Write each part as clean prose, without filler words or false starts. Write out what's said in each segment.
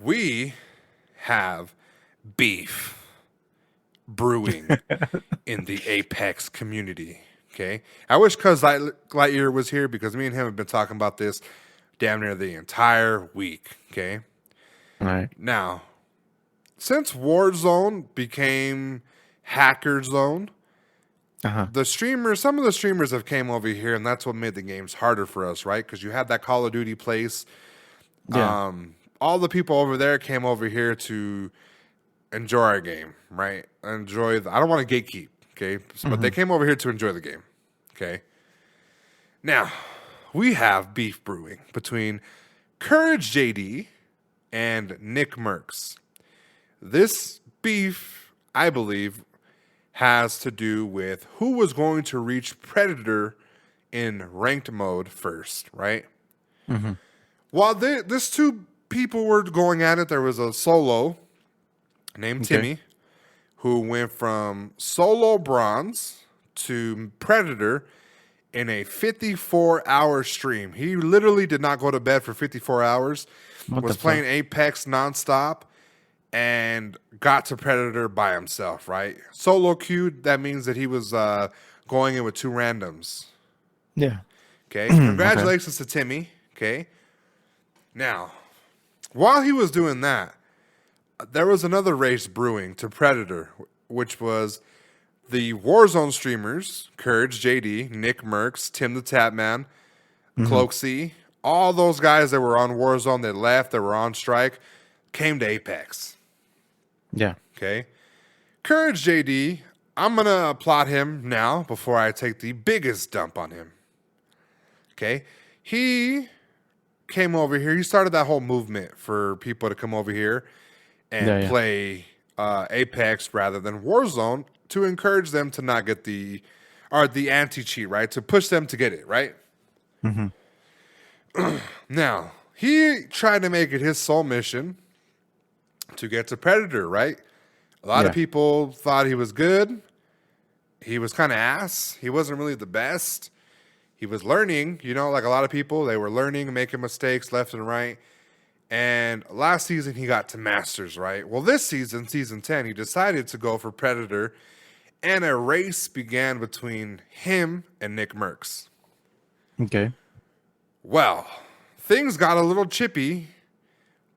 We have beef brewing in the Apex community. Okay. I wish Cuz Lightyear was here because me and him have been talking about this damn near the entire week. Okay. All right. Now, since Warzone became Hacker Zone, Uh-huh. some of the streamers have came over here, and that's what made the games harder for us, right? Because you had that Call of Duty place. Yeah. All the people over there came over here to enjoy our game, right? I don't want to gatekeep, okay? But they came over here to enjoy the game, okay? Now, we have beef brewing between CourageJD and Nick Mercs. This beef, I believe, has to do with who was going to reach Predator in ranked mode first, right? While this two people were going at it, there was a solo named Okay. Timmy who went from solo bronze to Predator in a 54-hour stream. He literally did not go to bed for 54 hours, What was the playing fuck? Apex nonstop, and got to Predator by himself, right? Solo queued, that means that he was going in with two randoms. Yeah. Okay, Okay. congratulations to Timmy. Okay, now, while he was doing that, there was another race brewing to Predator, which was the Warzone streamers, Courage JD, Nick Mercs, Tim the Tapman, Cloaksy, all those guys that were on Warzone that left, that were on strike, came to Apex. Yeah. Okay. Courage JD, I'm going to applaud him now before I take the biggest dump on him. Okay. He came over here. He started that whole movement for people to come over here and Yeah. Yeah. play Apex rather than Warzone to encourage them to not get the anti cheat, right? To push them to get it, right? Now, he tried to make it his sole mission to get to Predator, right? A lot of Yeah. people thought he was good. He was kind of ass. He wasn't really the best. He was learning, like a lot of people, they were learning, making mistakes left and right. And last season, he got to Masters, right? Well, this season, season 10, he decided to go for Predator, and a race began between him and Nick Mercs. Okay. Well, things got a little chippy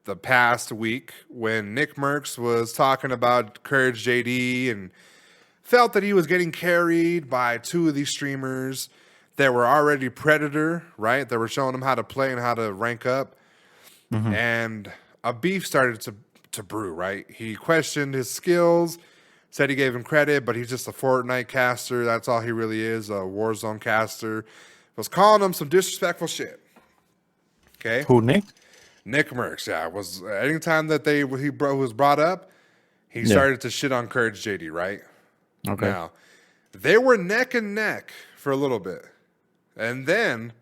the past week when Nick Mercs was talking about Courage JD and felt that he was getting carried by two of these streamers that were already Predator, right? That were showing him how to play and how to rank up. And a beef started to brew, right? He questioned his skills, said he gave him credit, but he's just a Fortnite caster. That's all he really is, a Warzone caster. Was calling him some disrespectful shit. Okay? Who, Nick? Nick Mercs, yeah. Was anytime that he was brought up, he Yeah. started to shit on Courage JD, right? Okay. Now, they were neck and neck for a little bit. And then,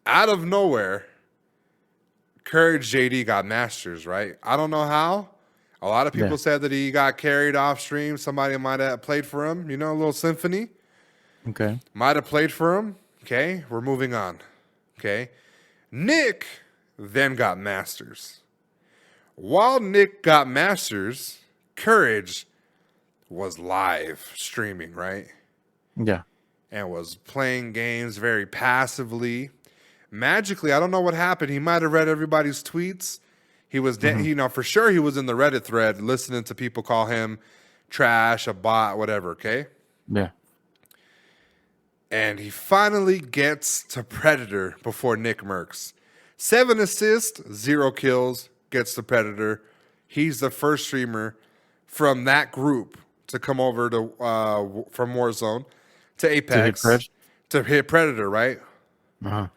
out of nowhere, Courage JD got Masters, right? I don't know how. A lot of people Yeah. said that he got carried off stream. Somebody might have played for him, a little symphony. Okay. Might have played for him. Okay, we're moving on. Okay. Nick then got Masters. While Nick got Masters, Courage was live streaming, right? Yeah. And was playing games very passively. Magically, I don't know what happened. He might have read everybody's tweets. He was, for sure he was in the Reddit thread listening to people call him trash, a bot, whatever, okay? Yeah. And he finally gets to Predator before Nick Mercs. 7 assists, 0 kills, gets to Predator. He's the first streamer from that group to come over to from Warzone to Apex Pred? to hit Predator, right? Uh-huh.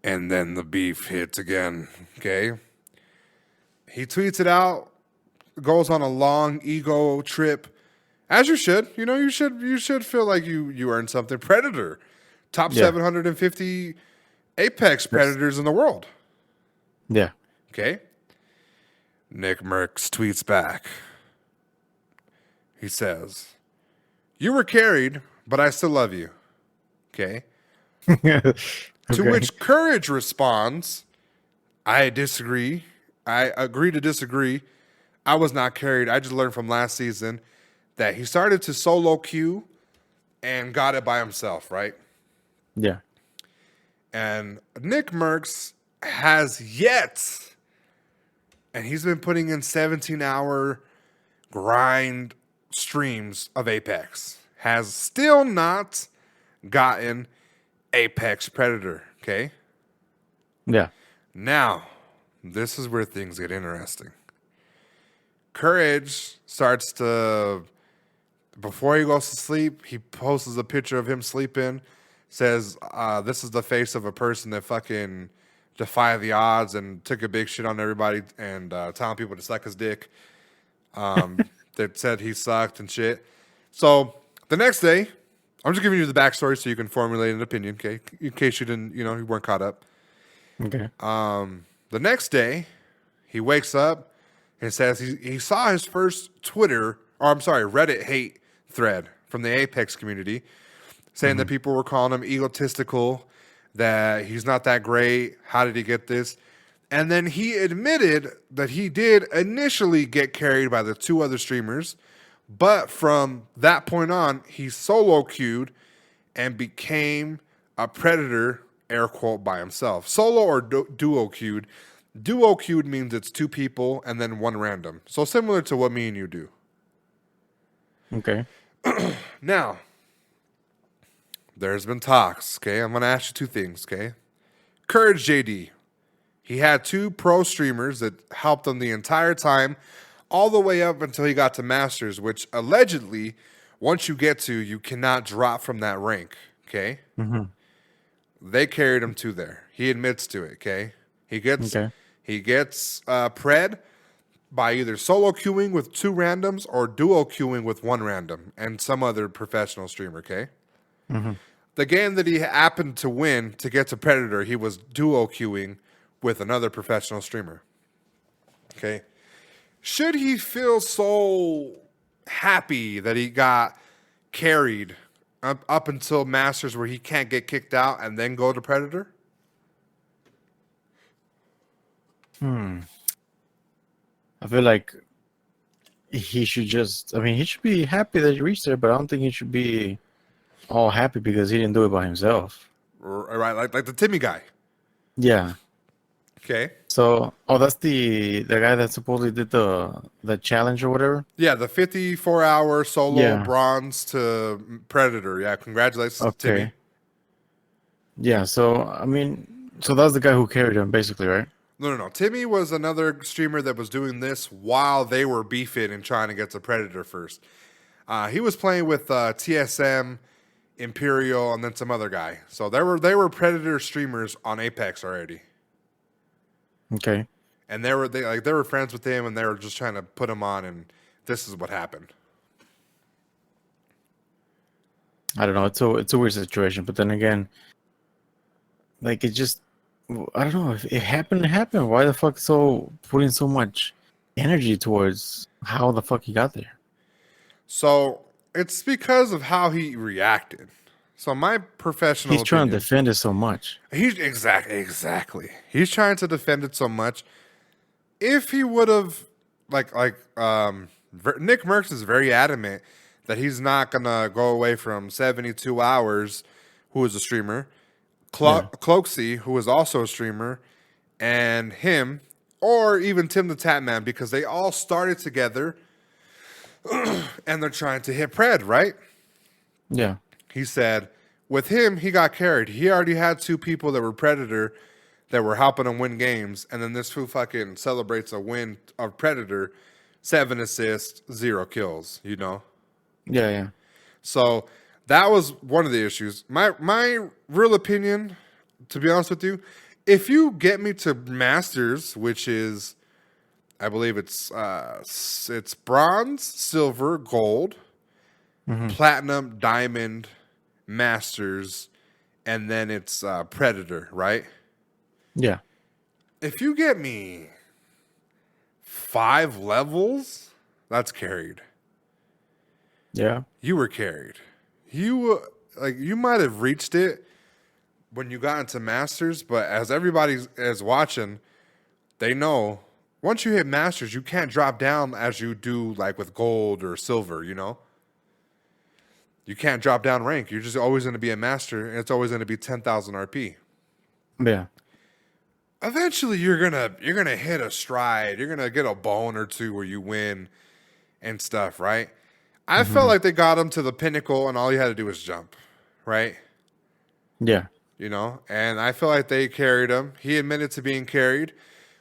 And then the beef hits again, okay? He tweets it out, goes on a long ego trip, as you should. You should feel like you earned something. Predator, top Yeah. 750 Apex Predators in the world, Yeah. okay? Nick Mercs tweets back. He says, "You were carried, but I still love you." Okay? To Okay. which Courage responds, I disagree. I agree to disagree. I was not carried. I just learned from last season that he started to solo queue and got it by himself, right? Yeah. And Nick Mercs has yet, and he's been putting in 17-hour grind streams of Apex, has still not gotten Apex Predator, okay? Yeah. Now, this is where things get interesting. Courage starts to, before he goes to sleep, he posts a picture of him sleeping, says, this is the face of a person that fucking defied the odds and took a big shit on everybody and telling people to suck his dick. That said he sucked and shit. So the next day, I'm just giving you the backstory so you can formulate an opinion, okay? In case you didn't, you weren't caught up. Okay. The next day, he wakes up and says he saw his first Reddit hate thread from the Apex community saying that people were calling him egotistical, that he's not that great. How did he get this? And then he admitted that he did initially get carried by the two other streamers, but from that point on, he solo queued and became a predator, air quote, by himself. Solo or duo queued. Duo queued means it's two people and then one random. So similar to what me and you do. Okay. Now, there's been talks, okay? I'm going to ask you two things, okay? CourageJD. He had two pro streamers that helped him the entire time, all the way up until he got to Masters, which allegedly, once you get to, you cannot drop from that rank, okay? They carried him to there. He admits to it, okay? He gets pred by either solo queuing with two randoms or duo queuing with one random and some other professional streamer, okay? The game that he happened to win to get to Predator, he was duo queuing with another professional streamer. Okay. Should he feel so happy that he got carried up until Masters where he can't get kicked out and then go to Predator? I feel like he should he should be happy that he reached there, but I don't think he should be all happy because he didn't do it by himself. Right, like the Timmy guy. Yeah. Okay. So, that's the guy that supposedly did the challenge or whatever. Yeah, the 54-hour solo Yeah. bronze to Predator. Yeah, congratulations, Timmy. Okay. Yeah. So so that's the guy who carried him, basically, right? No. Timmy was another streamer that was doing this while they were beefing and trying to get to Predator first. He was playing with TSM, Imperial, and then some other guy. So they were Predator streamers on Apex already. Okay. And they were friends with him, and they were just trying to put him on, and this is what happened. I don't know. It's a weird situation, but then again, like it just, I don't know if it happened. It happened. Why the fuck putting so much energy towards how the fuck he got there? So it's because of how he reacted. So my professional He's trying to opinion, defend it so much. He's exactly. He's trying to defend it so much. If he would have Nick Mercs is very adamant that he's not gonna go away from 72 hours, who is a streamer, Cloaksy, who is also a streamer, and him, or even Tim the Tatman, because they all started together and they're trying to hit Pred, right? Yeah. He said, with him, he got carried. He already had two people that were Predator that were helping him win games, and then this fool fucking celebrates a win of Predator, 7 assists, 0 kills, Yeah. So that was one of the issues. My real opinion, to be honest with you, if you get me to Masters, which is, I believe it's bronze, silver, gold, platinum, diamond, Masters, and then it's Predator, right? Yeah. If you get me 5 levels, that's carried. Yeah. You were carried. You might have reached it when you got into Masters, but as everybody is watching, they know once you hit masters, you can't drop down as you do like with gold or silver. You can't drop down rank. You're just always going to be a master, and it's always going to be 10,000 RP. Yeah. Eventually, you're gonna hit a stride. You're gonna get a bone or two where you win and stuff, right? I felt like they got him to the pinnacle, and all you had to do was jump, right? Yeah. And I feel like they carried him. He admitted to being carried,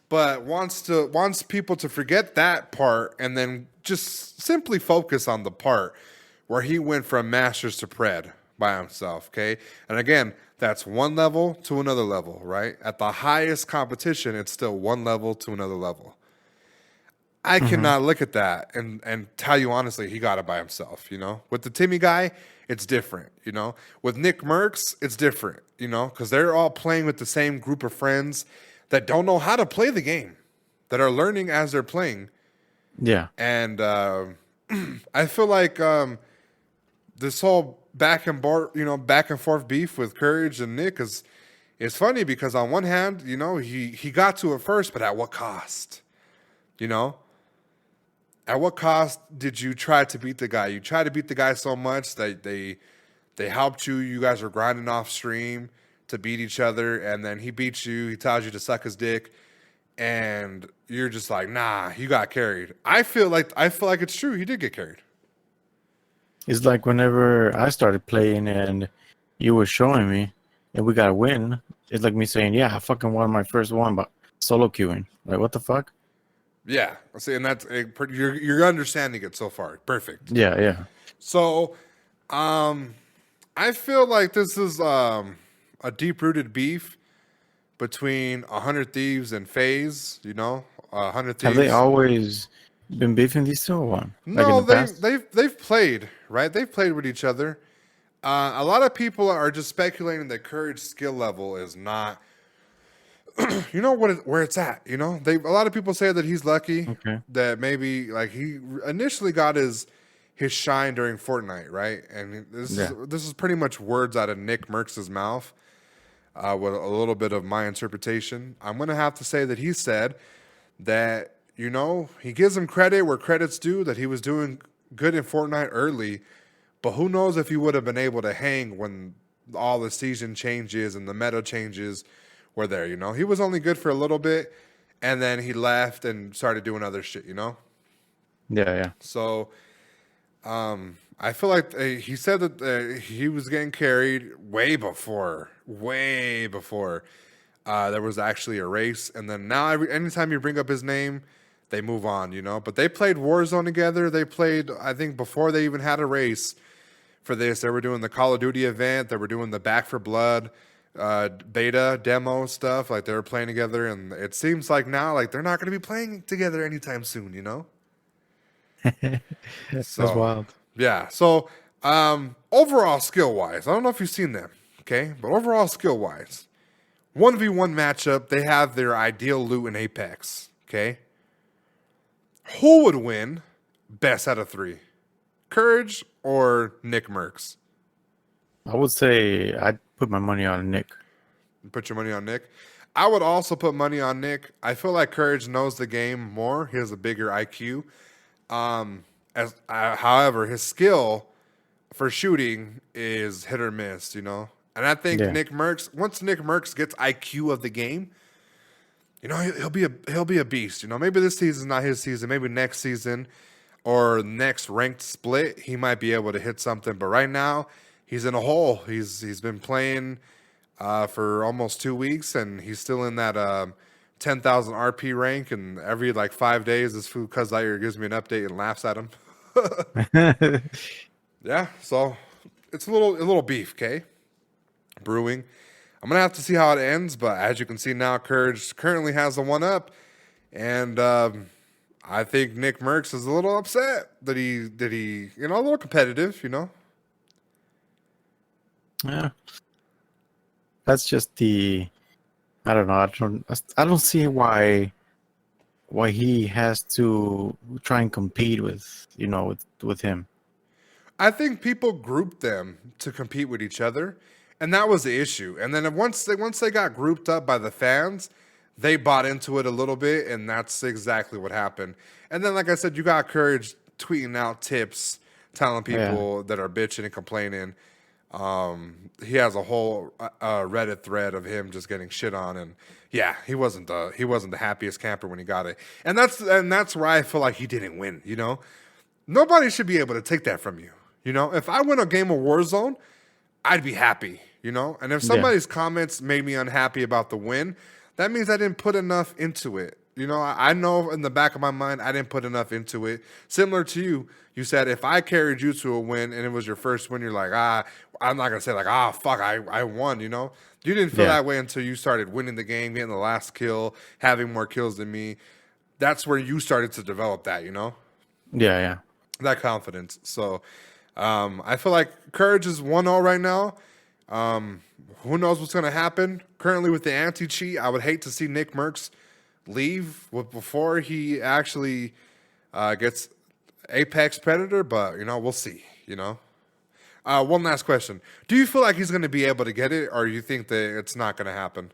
but wants people to forget that part and then just simply focus on the part where he went from masters to pred by himself. Okay, and again, that's one level to another level, right? At the highest competition, it's still one level to another level. I cannot look at that and tell you honestly, he got it by himself. With the Timmy guy, it's different. With Nick Mercs, it's different. Because they're all playing with the same group of friends that don't know how to play the game, that are learning as they're playing. Yeah. And I feel like this whole back and forth beef with Courage and Nick is funny because on one hand, he got to it first, but at what cost? At what cost did you try to beat the guy? You tried to beat the guy so much that they helped you. You guys were grinding off stream to beat each other, and then he beats you. He tells you to suck his dick, and you're just like, nah, you got carried. I feel like it's true. He did get carried. It's like whenever I started playing and you were showing me and we got a win, it's like me saying, yeah, I fucking won my first one, but solo queuing. Like, what the fuck? Yeah. See, and that's you're understanding it so far. Perfect. Yeah, yeah. So, I feel like this is a deep-rooted beef between 100 Thieves and FaZe. 100 Thieves. Have they always been beefing these two or what? No, they've played, right? They've played with each other. A lot of people are just speculating that Courage's skill level is not, where it's at. A lot of people say that he's lucky, that maybe like he initially got his shine during Fortnite, right? And this is pretty much words out of Nick Mercs' mouth, with a little bit of my interpretation. I'm gonna have to say that he said that he gives him credit where credit's due, that he was doing good in Fortnite early, but who knows if he would have been able to hang when all the season changes and the meta changes were there. He was only good for a little bit, and then he left and started doing other shit. Yeah, yeah. So, I feel like he said that he was getting carried way before there was actually a race, and then now anytime you bring up his name, they move on, But they played Warzone together. They played, I think, before they even had a race for this. They were doing the Call of Duty event. They were doing the Back for Blood beta demo stuff. Like, they were playing together, and it seems like now, like, they're not going to be playing together anytime soon, That's wild. Yeah. So, overall skill-wise, I don't know if you've seen them, okay? But overall skill-wise, 1v1 matchup, they have their ideal loot in Apex, okay? Who would win best out of 3? Courage or Nick Mercs? I would say I'd put my money on Nick. Put your money on Nick? I would also put money on Nick. I feel like Courage knows the game more. He has a bigger IQ. However, his skill for shooting is hit or miss, And I think Nick Mercs, once Nick Mercs gets IQ of the game, he'll be a beast. Maybe this season's not his season. Maybe next season or next ranked split, he might be able to hit something. But right now, he's in a hole. He's been playing for almost 2 weeks, and he's still in that 10,000 RP rank. And every 5 days, this fool Cuz Lighter gives me an update and laughs at him. Yeah, so it's a little beef, okay? Brewing. I'm going to have to see how it ends, but as you can see now, Courage currently has the one up, and I think Nick Mercs is a little upset that he a little competitive, Yeah. That's just I don't know, I don't see why he has to try and compete with him. I think people grouped them to compete with each other, and that was the issue. And then once they got grouped up by the fans, they bought into it a little bit, and that's exactly what happened. And then, like I said, you got Courage tweeting out tips, telling Yeah. people that are bitching and complaining. He has a whole Reddit thread of him just getting shit on, and yeah, he wasn't the happiest camper when he got it, and that's where I feel like he didn't win. You know, nobody should be able to take that from you. You know, if I win a game of Warzone, I'd be happy. You know, and if Yeah. somebody's comments made me unhappy about the win, that means I didn't put enough into it. You know, I know in the back of my mind I didn't put enough into it. Similar to you, you said if I carried you to a win and it was your first win, you're like, I'm not gonna say like, fuck, I won. You know, you didn't feel Yeah. that way until you started winning the game, getting the last kill, having more kills than me. That's where you started to develop that. You know, Yeah. Yeah. that confidence. So I feel like Courage is 1-0 right now. Who knows what's going to happen? Currently, with the anti-cheat, I would hate to see Nick Mercs leave before he actually gets Apex Predator, but, you know, we'll see, you know? One last question. Do you feel like he's going to be able to get it, or you think that it's not going to happen?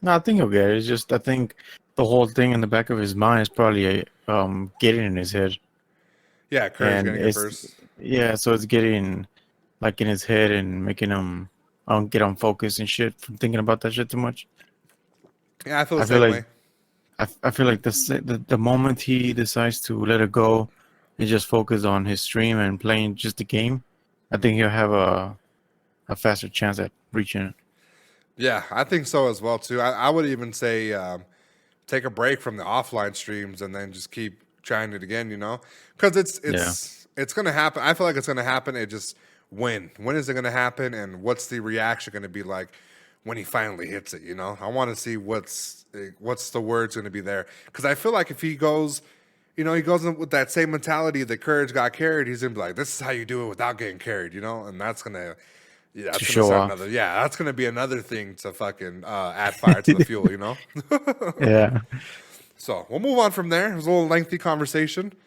No, I think he'll get it. It's just I think the whole thing in the back of his mind is probably getting in his head, Yeah, Courage and getting it it's first. yeah, so it's getting like in his head and making him get unfocused and shit from thinking about that shit too much. Yeah, I feel the I feel same like way. I feel like the moment he decides to let it go and just focus on his stream and playing just the game, I think he'll have a faster chance at reaching it. Yeah, I think so as well, too. I would even say take a break from the offline streams and then just keep trying it again, you know? Because Yeah, it's gonna happen. I feel like it's gonna happen. It just when is it gonna happen, and what's the reaction gonna be like when he finally hits it? You know, I want to see what's the words gonna be there, because I feel like if he goes. You know, he goes in with that same mentality that Courage got carried. He's gonna be like, "This is how you do it without getting carried," you know, and to that's gonna show start off. another. Yeah, that's gonna be another thing to fucking add fire to the fuel. You know. Yeah. So we'll move on from there. It was a little lengthy conversation.